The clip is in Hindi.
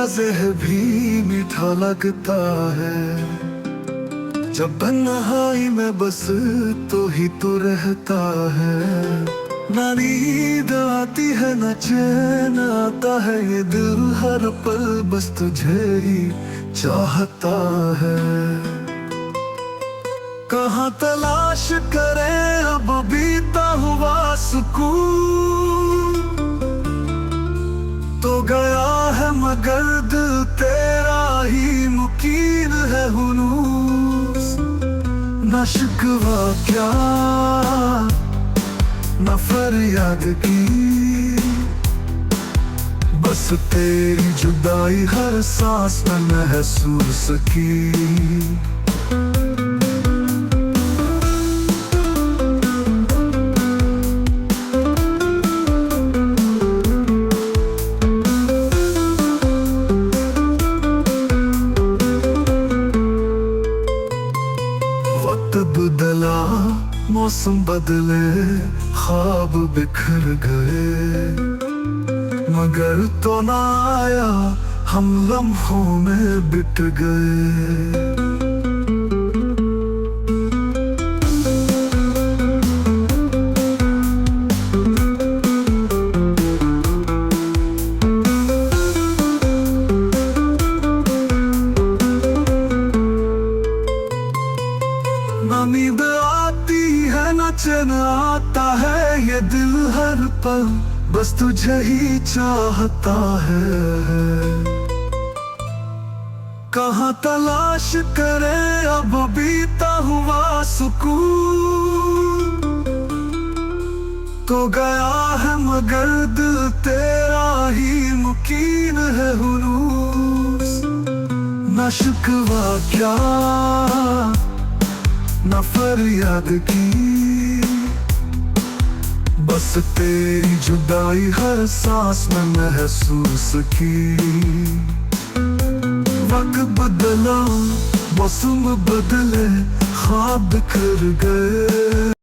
तेरा ज़हर भी मीठा लगता है। जब तन्हाई में बस तो ही तो रहता है। ना नींद आती है ना चैन आता है, ये दिल हर पल बस तुझे ही चाहता है। कहाँ तलाश करे अब बीता हुआ सुकून, तो गया है मगर दिल तेरा ही मुकीन है हुनूस। न शिकवा क्या न फरियाद की, बस तेरी जुदाई हर सांस में महसूस की। वक्त बदला मौसम बदले ख्वाब बिखर गए, मगर तो ना आया हम लम्हों में बिट गए। ना नींद आती है ना चैन आता है, ये दिल हर पल बस तुझे ही चाहता है। कहाँ तलाश करे अब बीता हुआ सुकून, तो गया है मगर दिल तेरा ही मुकीन है हुनूस। न शिकवा क्या न फरियाद की, बस तेरी जुदाई हर सांस में महसूस की। वक्त बदला मौसम बदले ख्वाब बिखर गए।